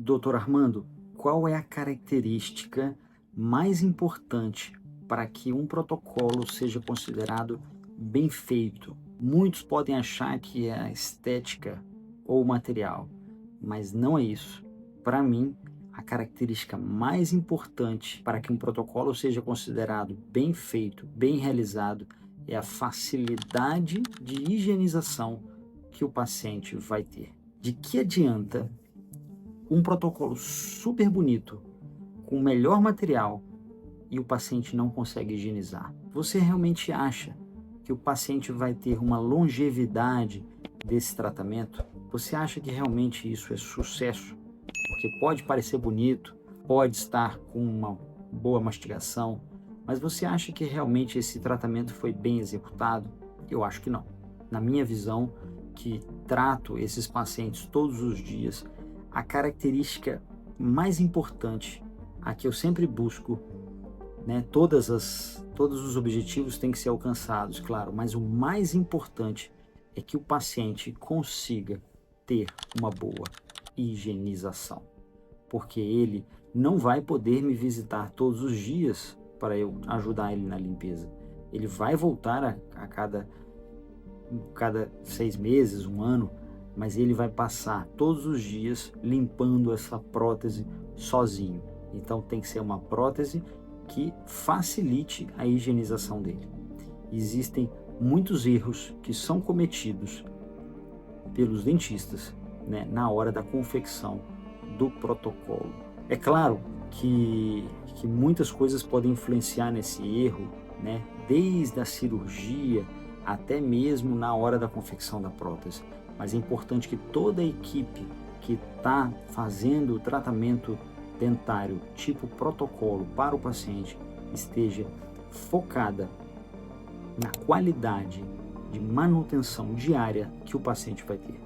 Doutor Armando, qual é a característica mais importante para que um protocolo seja considerado bem feito? Muitos podem achar que é a estética ou o material, mas não é isso. Para mim, a característica mais importante para que um protocolo seja considerado bem feito, bem realizado, é a facilidade de higienização que o paciente vai ter. De que adianta um protocolo super bonito, com o melhor material, e o paciente não consegue higienizar? Você realmente acha que o paciente vai ter uma longevidade desse tratamento? Você acha que realmente isso é sucesso? Porque pode parecer bonito, pode estar com uma boa mastigação, mas você acha que realmente esse tratamento foi bem executado? Eu acho que não. Na minha visão, que trato esses pacientes todos os dias, a característica mais importante, a que eu sempre busco, né, todos os objetivos têm que ser alcançados, claro, mas o mais importante é que o paciente consiga ter uma boa higienização, porque ele não vai poder me visitar todos os dias para eu ajudar ele na limpeza. Ele vai voltar a cada 6 meses, um ano, mas ele vai passar todos os dias limpando essa prótese sozinho. Então tem que ser uma prótese que facilite a higienização dele. Existem muitos erros que são cometidos pelos dentistas, né, na hora da confecção do protocolo. É claro que muitas coisas podem influenciar nesse erro, né, desde a cirurgia até mesmo na hora da confecção da prótese. Mas é importante que toda a equipe que está fazendo o tratamento dentário tipo protocolo para o paciente esteja focada na qualidade de manutenção diária que o paciente vai ter.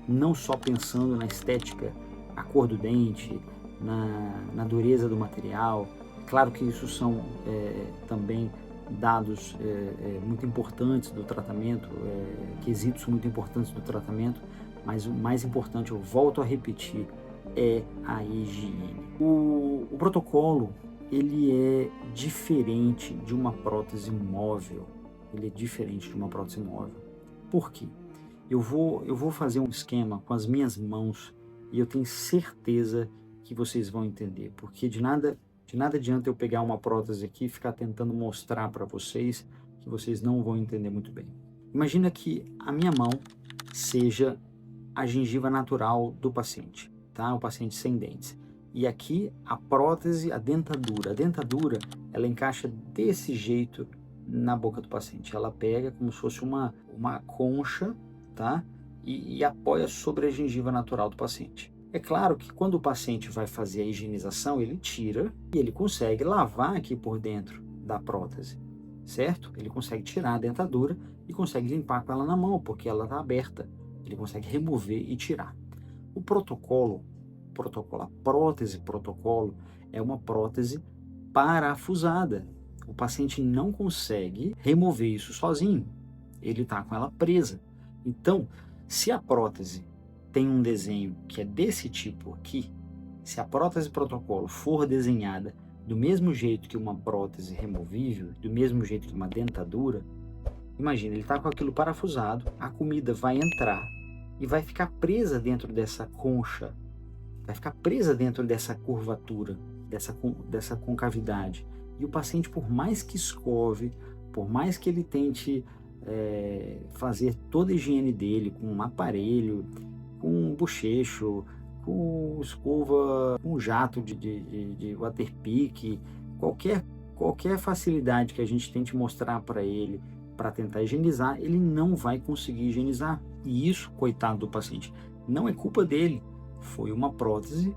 Não só pensando na estética, a cor do dente, na dureza do material. Claro que isso são também dados muito importantes do tratamento, quesitos muito importantes do tratamento, mas o mais importante, eu volto a repetir, é a higiene. O protocolo, ele é diferente de uma prótese móvel. Ele é diferente de uma prótese móvel. Por quê? Eu vou fazer um esquema com as minhas mãos e eu tenho certeza que vocês vão entender, porque de nada adianta eu pegar uma prótese aqui e ficar tentando mostrar para vocês que vocês não vão entender muito bem. Imagina que a minha mão seja a gengiva natural do paciente, tá? O paciente sem dentes. E aqui a prótese, a dentadura. A dentadura, ela encaixa desse jeito na boca do paciente. Ela pega como se fosse uma concha, tá? E apoia sobre a gengiva natural do paciente. É claro que quando o paciente vai fazer a higienização, ele tira e ele consegue lavar aqui por dentro da prótese, certo? Ele consegue tirar a dentadura e consegue limpar com ela na mão, porque ela está aberta. Ele consegue remover e tirar. O protocolo, a prótese protocolo, é uma prótese parafusada. O paciente não consegue remover isso sozinho. Ele está com ela presa. Então, se a prótese tem um desenho que é desse tipo aqui, se a prótese protocolo for desenhada do mesmo jeito que uma prótese removível, do mesmo jeito que uma dentadura, imagina, ele está com aquilo parafusado, a comida vai entrar e vai ficar presa dentro dessa concha, vai ficar presa dentro dessa curvatura, dessa concavidade. E o paciente, por mais que escove, por mais que ele tente fazer toda a higiene dele com um aparelho, com um bochecho, com escova, com jato de waterpick, qualquer facilidade que a gente tente mostrar para ele para tentar higienizar, ele não vai conseguir higienizar. E isso, coitado do paciente, não é culpa dele. Foi uma prótese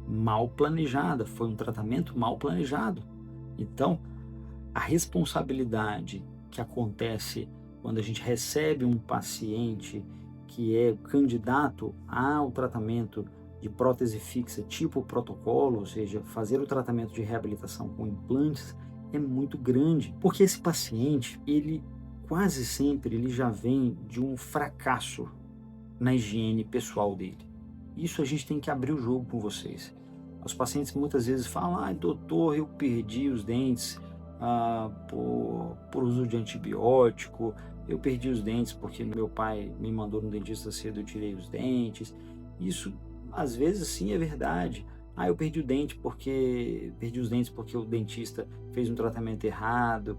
mal planejada, foi um tratamento mal planejado. Então, a responsabilidade que acontece quando a gente recebe um paciente que é candidato ao tratamento de prótese fixa tipo protocolo, ou seja, fazer o tratamento de reabilitação com implantes, é muito grande, porque esse paciente, ele quase sempre ele já vem de um fracasso na higiene pessoal dele. isso a gente tem que abrir o jogo com vocês. Os pacientes muitas vezes falam: ah, doutor, eu perdi os dentes por uso de antibiótico, eu perdi os dentes porque meu pai me mandou no dentista cedo, eu tirei os dentes. Isso às vezes sim é verdade. Ah, eu perdi os dentes porque o dentista fez um tratamento errado,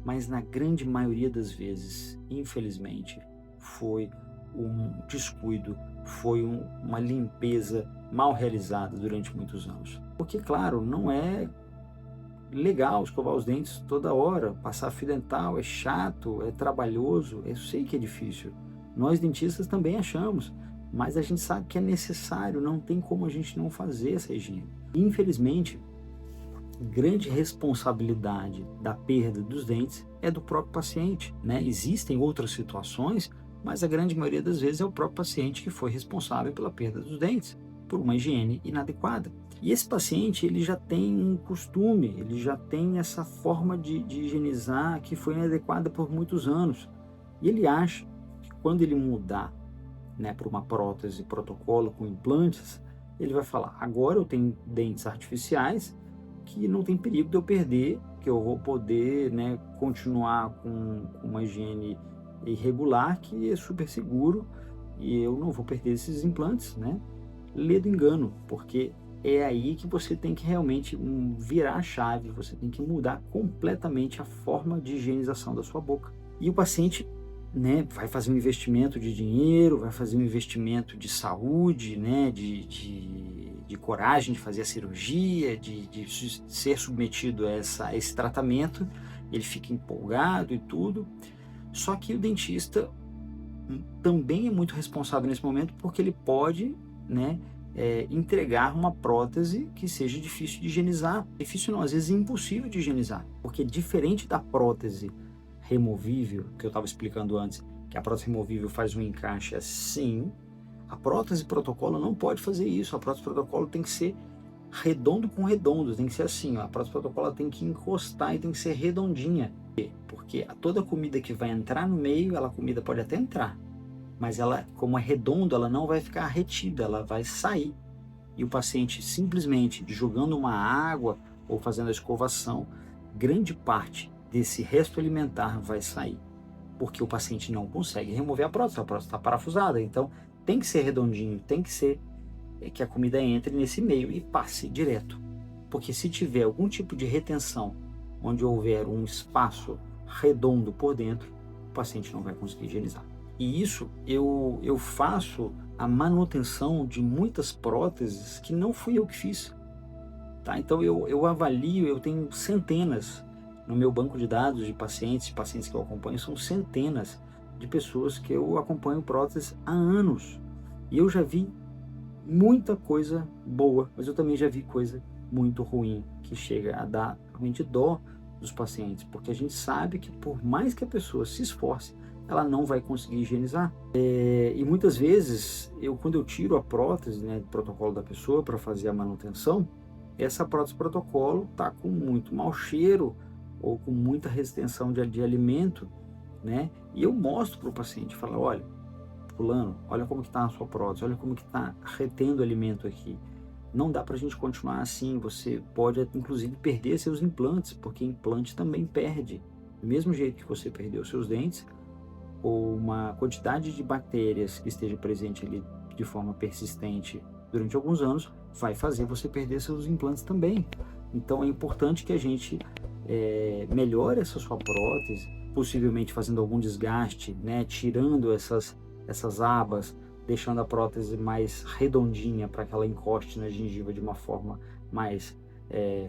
mas na grande maioria das vezes, infelizmente, foi um descuido, foi uma limpeza mal realizada durante muitos anos. Porque, claro, não é legal escovar os dentes toda hora, passar fio dental é chato, é trabalhoso, eu sei que é difícil. Nós dentistas também achamos, mas a gente sabe que é necessário, não tem como a gente não fazer essa higiene. Infelizmente, grande responsabilidade da perda dos dentes é do próprio paciente, né? Existem outras situações, mas a grande maioria das vezes é o próprio paciente que foi responsável pela perda dos dentes, por uma higiene inadequada. E esse paciente, ele já tem um costume, ele já tem essa forma de higienizar que foi inadequada por muitos anos. E ele acha que quando ele mudar, né, para uma prótese protocolo com implantes, ele vai falar: agora eu tenho dentes artificiais que não tem perigo de eu perder, que eu vou poder, né, continuar com uma higiene irregular, que é super seguro, e eu não vou perder esses implantes, né? Lê do engano, porque é aí que você tem que realmente virar a chave, você tem que mudar completamente a forma de higienização da sua boca. E o paciente, né, vai fazer um investimento de dinheiro, vai fazer um investimento de saúde, né, de coragem de fazer a cirurgia, de ser submetido a esse tratamento, ele fica empolgado e tudo. Só que o dentista também é muito responsável nesse momento, porque ele pode, né, entregar uma prótese que seja difícil de higienizar. Difícil não, às vezes é impossível de higienizar, porque diferente da prótese removível, que eu estava explicando antes, que a prótese removível faz um encaixe assim, a prótese protocolo não pode fazer isso. A prótese protocolo tem que ser redondo com redondo, tem que ser assim, ó. A prótese protocolo tem que encostar e tem que ser redondinha, porque toda comida que vai entrar no meio, a comida pode até entrar, mas ela, como é redondo, ela não vai ficar retida, ela vai sair. E o paciente simplesmente jogando uma água ou fazendo a escovação, grande parte desse resto alimentar vai sair, porque o paciente não consegue remover a prótese está parafusada. Então tem que ser redondinho, tem que ser que a comida entre nesse meio e passe direto, porque se tiver algum tipo de retenção, onde houver um espaço redondo por dentro, o paciente não vai conseguir higienizar. E isso eu faço a manutenção de muitas próteses que não fui eu que fiz, tá? Então eu avalio, eu tenho centenas no meu banco de dados de pacientes que eu acompanho, são centenas de pessoas que eu acompanho próteses há anos, e eu já vi muita coisa boa, mas eu também já vi coisa muito ruim, que chega a dar realmente dó dos pacientes, porque a gente sabe que por mais que a pessoa se esforce, ela não vai conseguir higienizar. E muitas vezes, quando eu tiro a prótese, né, do protocolo da pessoa para fazer a manutenção, essa prótese protocolo está com muito mau cheiro ou com muita retenção de alimento, né? E eu mostro para o paciente, falo: olha, fulano, olha como que está a sua prótese, olha como que está retendo alimento aqui. Não dá para a gente continuar assim, você pode inclusive perder seus implantes, porque implante também perde. Do mesmo jeito que você perdeu seus dentes, ou uma quantidade de bactérias que esteja presente ali de forma persistente durante alguns anos, vai fazer você perder seus implantes também. Então é importante que a gente melhore essa sua prótese, possivelmente fazendo algum desgaste, né, tirando essas abas, deixando a prótese mais redondinha para que ela encoste na gengiva de uma forma mais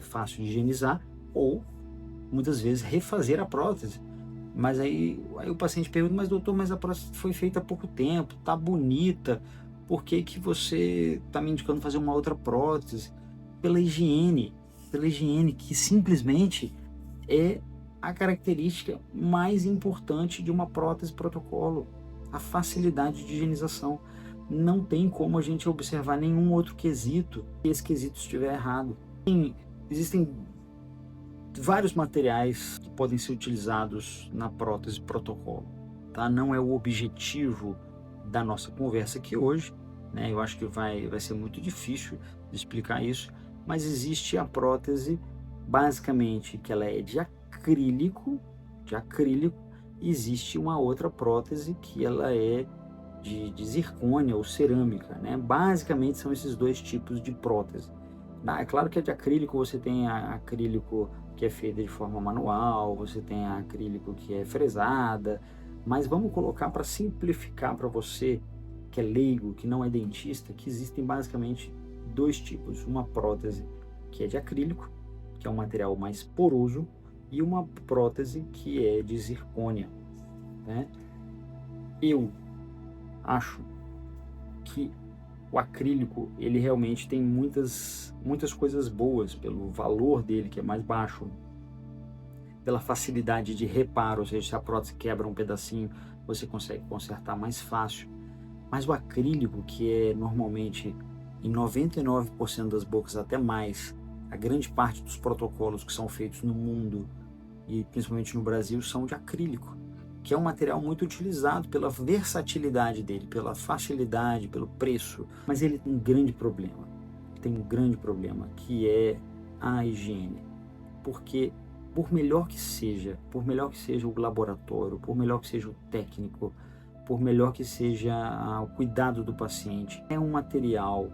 fácil de higienizar, ou muitas vezes refazer a prótese. Mas aí o paciente pergunta: mas doutor, mas a prótese foi feita há pouco tempo, tá bonita, por que que você está me indicando fazer uma outra prótese? Pela higiene, que simplesmente é a característica mais importante de uma prótese protocolo, a facilidade de higienização. Não tem como a gente observar nenhum outro quesito que esse quesito estiver errado. Existem vários materiais que podem ser utilizados na prótese protocolo, tá? Não é o objetivo da nossa conversa aqui hoje, né? Eu acho que vai ser muito difícil de explicar isso, mas existe a prótese, basicamente, que ela é de acrílico, e existe uma outra prótese que ela é de zircônia ou cerâmica, né? Basicamente são esses dois tipos de prótese. É claro que a de acrílico, você tem a acrílico que é feita de forma manual, você tem a acrílico que é fresada, mas vamos colocar para simplificar para você que é leigo, que não é dentista, que existem basicamente dois tipos: uma prótese que é de acrílico, que é um material mais poroso, e uma prótese que é de zircônia, né? Eu acho que o acrílico, ele realmente tem muitas coisas boas, pelo valor dele, que é mais baixo, pela facilidade de reparo, ou seja, se a prótese quebra um pedacinho, você consegue consertar mais fácil. Mas o acrílico, que é normalmente em 99% das bocas, até mais, a grande parte dos protocolos que são feitos no mundo e principalmente no Brasil são de acrílico, que é um material muito utilizado pela versatilidade dele, pela facilidade, pelo preço, mas ele tem um grande problema, que é a higiene, porque por melhor que seja o laboratório, por melhor que seja o técnico, por melhor que seja o cuidado do paciente, é um material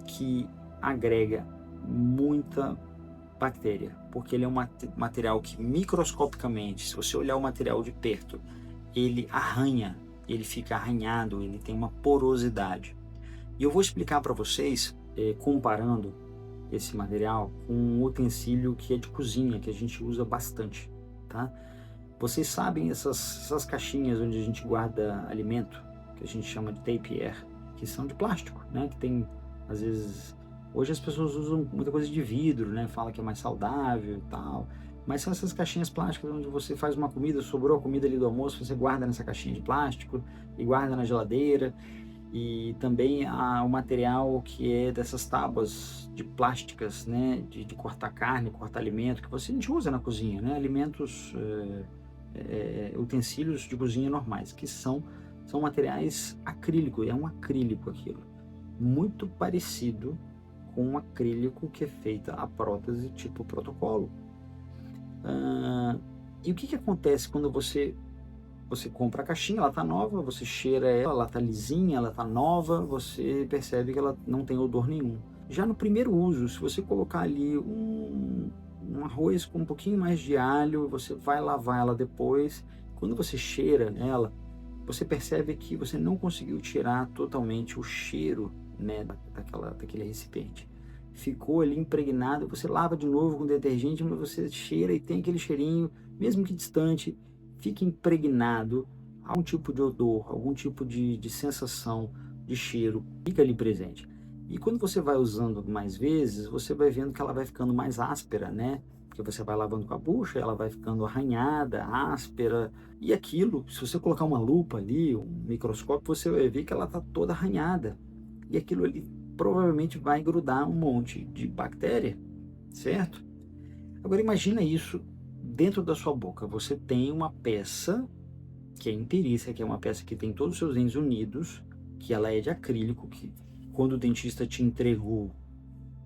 que agrega muita bactéria, porque ele é um material que microscopicamente, se você olhar o material de perto, ele arranha, ele fica arranhado, ele tem uma porosidade. E eu vou explicar para vocês, comparando esse material com um utensílio que é de cozinha, que a gente usa bastante, tá? Vocês sabem essas caixinhas onde a gente guarda alimento, que a gente chama de tapier, que são de plástico, né? Que tem, às vezes, hoje as pessoas usam muita coisa de vidro, né? Fala que é mais saudável e tal, mas são essas caixinhas plásticas onde você faz uma comida, sobrou a comida ali do almoço, você guarda nessa caixinha de plástico e guarda na geladeira. E também há o material que é dessas tábuas de plásticas, né? De cortar carne, cortar alimento, que a gente usa na cozinha, né? Alimentos, utensílios de cozinha normais, que são materiais acrílico, é um acrílico aquilo, muito parecido com um acrílico que é feita a prótese tipo protocolo. E o que acontece quando você compra a caixinha, ela tá nova, você cheira ela tá lisinha, ela tá nova, você percebe que ela não tem odor nenhum. Já no primeiro uso, se você colocar ali um arroz com um pouquinho mais de alho, você vai lavar ela depois, quando você cheira ela, você percebe que você não conseguiu tirar totalmente o cheiro, né, daquele recipiente. Ficou ali impregnado, você lava de novo com detergente, mas você cheira e tem aquele cheirinho, mesmo que distante, fica impregnado, algum tipo de odor, algum tipo de sensação, de cheiro, fica ali presente. E quando você vai usando mais vezes, você vai vendo que ela vai ficando mais áspera, né? Porque você vai lavando com a bucha, ela vai ficando arranhada, áspera. E aquilo, se você colocar uma lupa ali, um microscópio, você vai ver que ela está toda arranhada. E aquilo ali provavelmente vai grudar um monte de bactéria, certo? Agora imagina isso dentro da sua boca. Você tem uma peça que é inteiriça, que é uma peça que tem todos os seus dentes unidos, que ela é de acrílico, que quando o dentista te entregou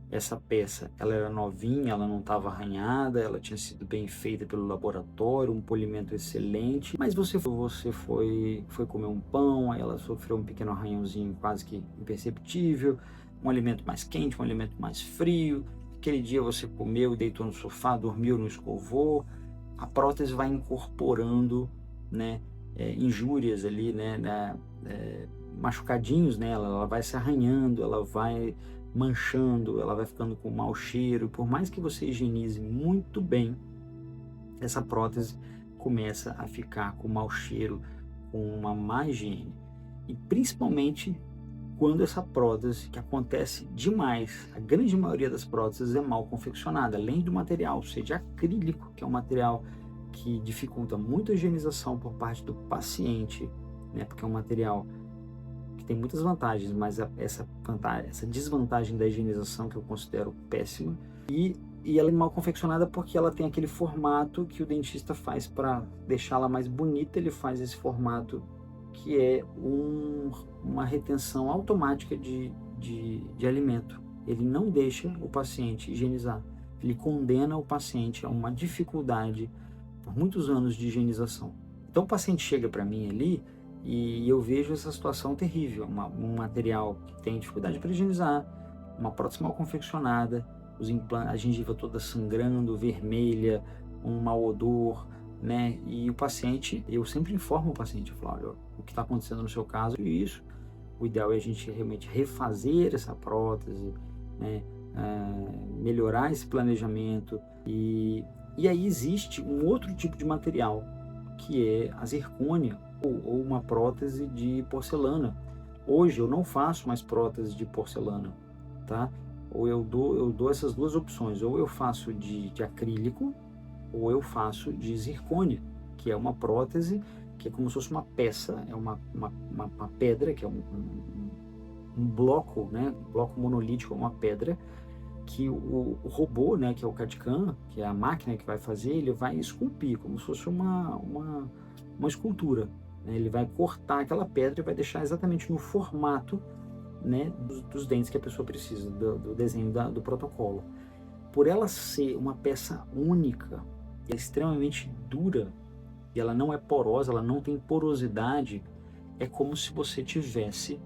essa peça, ela era novinha, ela não estava arranhada, ela tinha sido bem feita pelo laboratório, um polimento excelente, mas você foi comer um pão, aí ela sofreu um pequeno arranhãozinho quase que imperceptível, um alimento mais quente, um alimento mais frio, aquele dia você comeu, deitou no sofá, dormiu, não escovou, a prótese vai incorporando, né, injúrias ali, né, machucadinhos nela, ela vai se arranhando, ela vai manchando, ela vai ficando com mau cheiro. Por mais que você higienize muito bem, essa prótese começa a ficar com mau cheiro, com uma má higiene. E principalmente quando essa prótese, que acontece demais, a grande maioria das próteses é mal confeccionada, além do material ser de acrílico, que é um material que dificulta muito a higienização por parte do paciente, né, porque é um material que tem muitas vantagens, mas essa desvantagem da higienização que eu considero péssima, e ela é mal confeccionada porque ela tem aquele formato que o dentista faz para deixá-la mais bonita, ele faz esse formato que é uma retenção automática de alimento. Ele não deixa o paciente higienizar. Ele condena o paciente a uma dificuldade por muitos anos de higienização. Então o paciente chega para mim ali e eu vejo essa situação terrível, um material que tem dificuldade para higienizar, uma prótese mal confeccionada, a gengiva toda sangrando, vermelha, um mau odor, né? E o paciente, eu sempre informo o paciente, eu falo, olha, o que está acontecendo no seu caso é isso, o ideal é a gente realmente refazer essa prótese, né? Melhorar esse planejamento, e aí existe um outro tipo de material, que é a zircônia, ou uma prótese de porcelana. Hoje eu não faço mais prótese de porcelana, tá? Ou eu dou essas duas opções, ou eu faço de acrílico, ou eu faço de zircônia, que é uma prótese que é como se fosse uma peça, é uma pedra, que é um bloco, né? Um bloco monolítico, uma pedra, que o robô, né, que é o CAD/CAM, que é a máquina que vai fazer, ele vai esculpir, como se fosse uma escultura, né? Ele vai cortar aquela pedra e vai deixar exatamente no formato, né, dos dentes que a pessoa precisa, do desenho do protocolo. Por ela ser uma peça única, é extremamente dura, e ela não é porosa, ela não tem porosidade, é como se você tivesse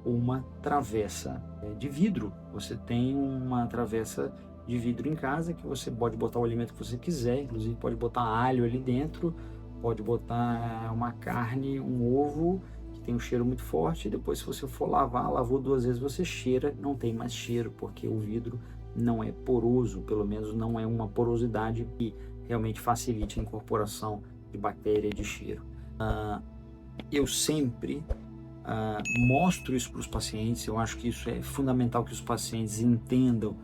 uma travessa de vidro. Você tem uma travessa de vidro em casa, que você pode botar o alimento que você quiser, inclusive pode botar alho ali dentro, pode botar uma carne, um ovo, que tem um cheiro muito forte, e depois, se você for lavar, lavou 2 vezes, você cheira, não tem mais cheiro, porque o vidro não é poroso, pelo menos não é uma porosidade que realmente facilite a incorporação de bactéria e de cheiro. Eu sempre mostro isso para os pacientes. Eu acho que isso é fundamental, que os pacientes entendam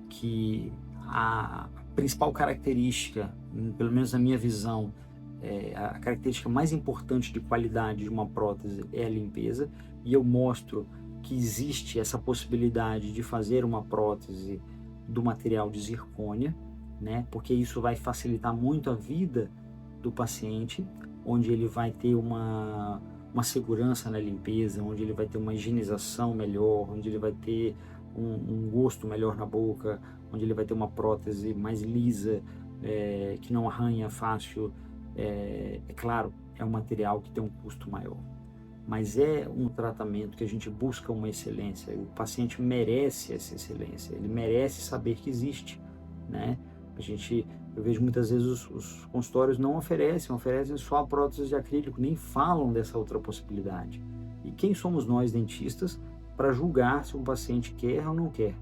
que a principal característica, pelo menos na minha visão, a característica mais importante de qualidade de uma prótese é a limpeza, e eu mostro que existe essa possibilidade de fazer uma prótese do material de zircônia, né? Porque isso vai facilitar muito a vida do paciente, onde ele vai ter uma segurança na limpeza, onde ele vai ter uma higienização melhor, onde ele vai ter um gosto melhor na boca, onde ele vai ter uma prótese mais lisa, que não arranha fácil. É claro, é um material que tem um custo maior, mas é um tratamento que a gente busca uma excelência. O paciente merece essa excelência, ele merece saber que existe, né? Eu vejo muitas vezes os consultórios não oferecem só a prótese de acrílico, nem falam dessa outra possibilidade. E quem somos nós, dentistas, para julgar se um paciente quer ou não quer?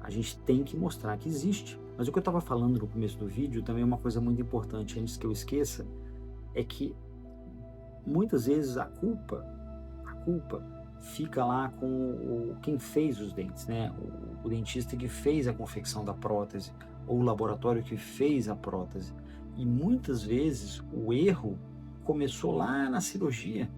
A gente tem que mostrar que existe. Mas o que eu estava falando no começo do vídeo também é uma coisa muito importante, antes que eu esqueça, é que muitas vezes a culpa fica lá com quem fez os dentes, né? O dentista que fez a confecção da prótese, ou o laboratório que fez a prótese. E muitas vezes o erro começou lá na cirurgia.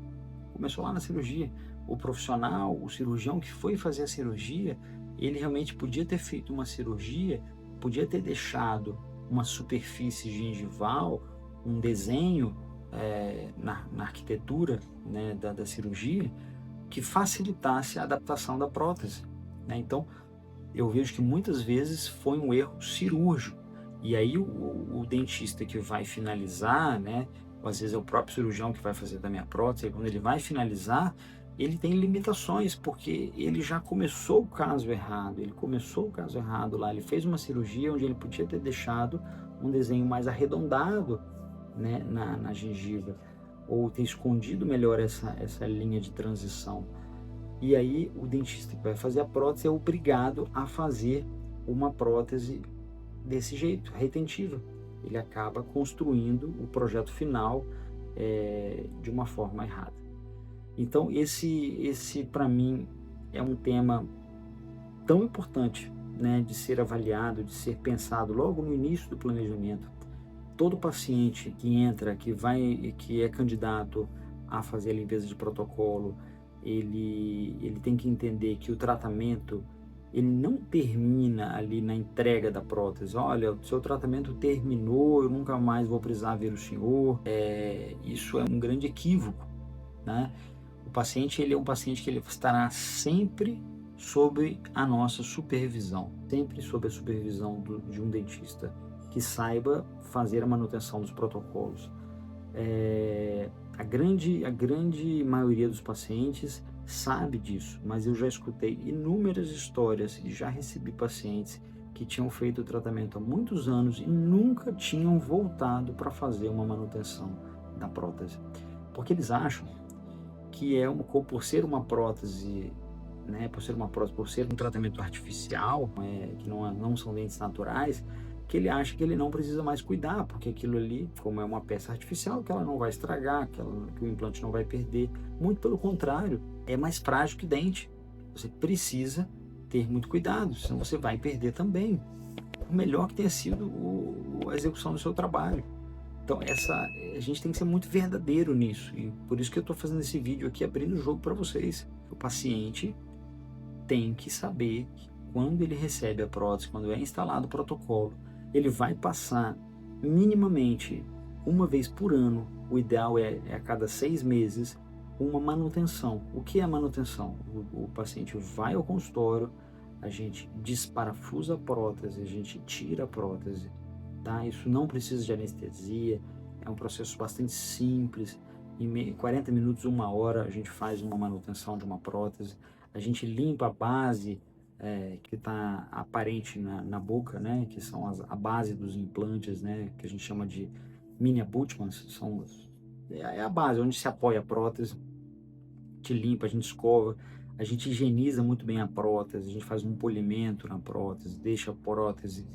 O profissional, o cirurgião que foi fazer a cirurgia, ele realmente podia ter feito uma cirurgia, podia ter deixado uma superfície gengival, um desenho na arquitetura, né, da cirurgia, que facilitasse a adaptação da prótese, né? Então, eu vejo que muitas vezes foi um erro cirúrgico, e aí o dentista que vai finalizar, né, ou às vezes é o próprio cirurgião que vai fazer também a prótese, quando ele vai finalizar, ele tem limitações, porque ele já começou o caso errado, lá, ele fez uma cirurgia onde ele podia ter deixado um desenho mais arredondado, né, na gengiva, ou ter escondido melhor essa linha de transição. E aí o dentista que vai fazer a prótese é obrigado a fazer uma prótese desse jeito, retentiva. Ele acaba construindo o projeto final de uma forma errada. Então esse para mim é um tema tão importante, né, de ser avaliado, de ser pensado logo no início do planejamento. Todo paciente que entra, que é candidato a fazer a limpeza de protocolo, ele tem que entender que o tratamento, ele não termina ali na entrega da prótese. Olha, o seu tratamento terminou, eu nunca mais vou precisar ver o senhor. Isso é um grande equívoco, né? O paciente, ele é um paciente que ele estará sempre sob a nossa supervisão, sempre sob a supervisão de um dentista que saiba fazer a manutenção dos protocolos. A grande maioria dos pacientes sabe disso, mas eu já escutei inúmeras histórias e já recebi pacientes que tinham feito o tratamento há muitos anos e nunca tinham voltado para fazer uma manutenção da prótese, porque eles acham que por ser uma prótese, né, por ser um tratamento artificial, que não são dentes naturais, que ele acha que ele não precisa mais cuidar, porque aquilo ali, como é uma peça artificial, que ela não vai estragar, que o implante não vai perder. Muito pelo contrário, é mais frágil que dente. Você precisa ter muito cuidado, senão você vai perder também. Por melhor que tenha sido a execução do seu trabalho. Então a gente tem que ser muito verdadeiro nisso, e por isso que eu estou fazendo esse vídeo aqui, abrindo o jogo para vocês. O paciente tem que saber que quando ele recebe a prótese, quando é instalado o protocolo, ele vai passar minimamente uma vez por ano, o ideal é a cada 6 meses, uma manutenção. O que é a manutenção? O paciente vai ao consultório, a gente desparafusa a prótese, a gente tira a prótese, tá? Isso não precisa de anestesia, é um processo bastante simples. Em 40 minutos, 1 hora, a gente faz uma manutenção de uma prótese, a gente limpa a base que está aparente na boca, né, que são a base dos implantes, né, que a gente chama de mini abutments, é a base onde se apoia a prótese. A gente limpa, a gente escova, a gente higieniza muito bem a prótese, a gente faz um polimento na prótese, deixa a prótese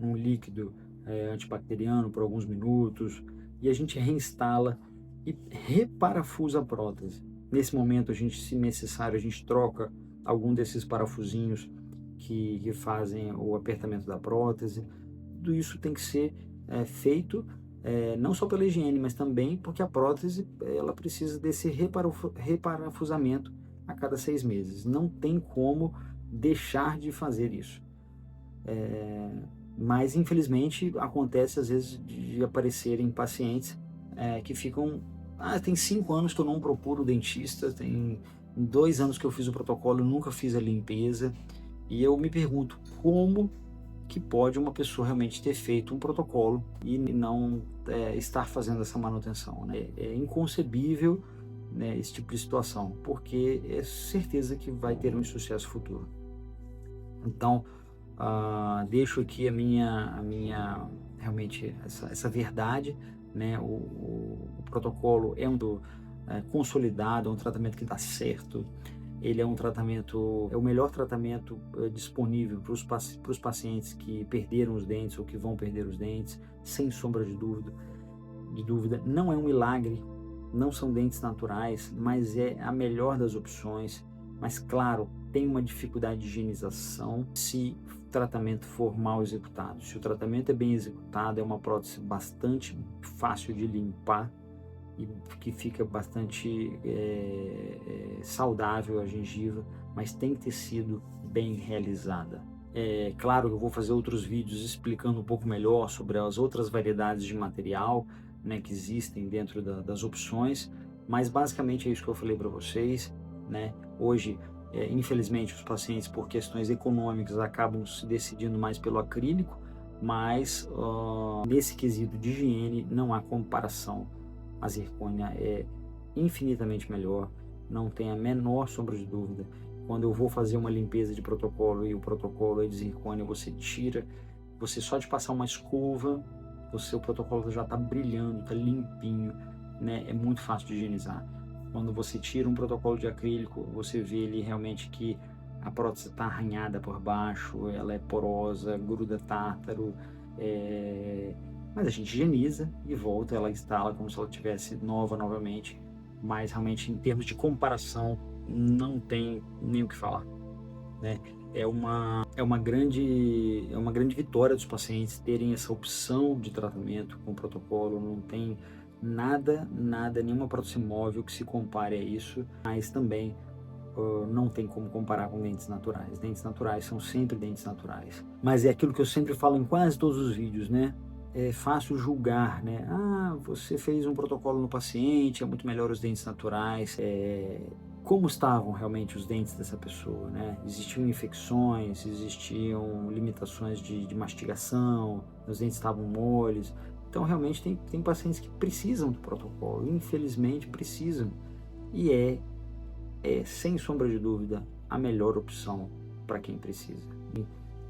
num líquido antibacteriano por alguns minutos, e a gente reinstala e reparafusa a prótese. Nesse momento, se necessário, a gente troca algum desses parafusinhos que fazem o apertamento da prótese. Tudo isso tem que ser feito não só pela higiene, mas também porque a prótese ela precisa desse reparafusamento a cada 6 meses. Não tem como deixar de fazer isso. Mas infelizmente acontece às vezes de aparecerem pacientes que ficam, tem 5 anos que eu não procuro dentista, tem 2 anos que eu fiz o protocolo, nunca fiz a limpeza, e eu me pergunto como que pode uma pessoa realmente ter feito um protocolo e não estar fazendo essa manutenção, né? É inconcebível, né, esse tipo de situação, porque é certeza que vai ter um insucesso futuro. Então, deixo aqui a minha realmente essa verdade, né? O protocolo é consolidado, é um tratamento que dá certo. Ele é o melhor tratamento disponível para os pacientes que perderam os dentes ou que vão perder os dentes, sem sombra de dúvida. Não é um milagre, não são dentes naturais, mas é a melhor das opções. Mas claro, tem uma dificuldade de higienização se o tratamento for mal executado. Se o tratamento é bem executado, é uma prótese bastante fácil de limpar e que fica bastante saudável a gengiva, mas tem que ter sido bem realizada. É claro que eu vou fazer outros vídeos explicando um pouco melhor sobre as outras variedades de material, né, que existem dentro das opções, mas basicamente é isso que eu falei para vocês, né? Hoje, infelizmente, os pacientes, por questões econômicas, acabam se decidindo mais pelo acrílico, mas nesse quesito de higiene não há comparação. A zircônia é infinitamente melhor, não tem a menor sombra de dúvida. Quando eu vou fazer uma limpeza de protocolo e o protocolo é de zircônia, você tira, você só de passar uma escova, o protocolo já está brilhando, está limpinho, né? É muito fácil de higienizar. Quando você tira um protocolo de acrílico, você vê ali realmente que a prótese está arranhada por baixo, ela é porosa, gruda tártaro, mas a gente higieniza e volta, ela instala como se ela tivesse nova novamente, mas realmente em termos de comparação não tem nem o que falar, né? É uma grande vitória dos pacientes terem essa opção de tratamento com protocolo. Não tem nada, nenhuma prótese móvel que se compare a isso, mas também não tem como comparar com dentes naturais. Dentes naturais são sempre dentes naturais. Mas é aquilo que eu sempre falo em quase todos os vídeos, né? é fácil julgar, né? Ah, você fez um protocolo no paciente, é muito melhor os dentes naturais. Como estavam realmente os dentes dessa pessoa, né? Existiam infecções, existiam limitações de mastigação, os dentes estavam moles. Então, realmente, tem pacientes que precisam do protocolo, infelizmente precisam. E sem sombra de dúvida, a melhor opção para quem precisa.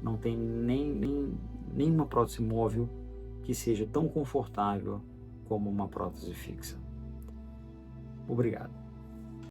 Não tem nenhuma prótese móvel que seja tão confortável como uma prótese fixa. Obrigado.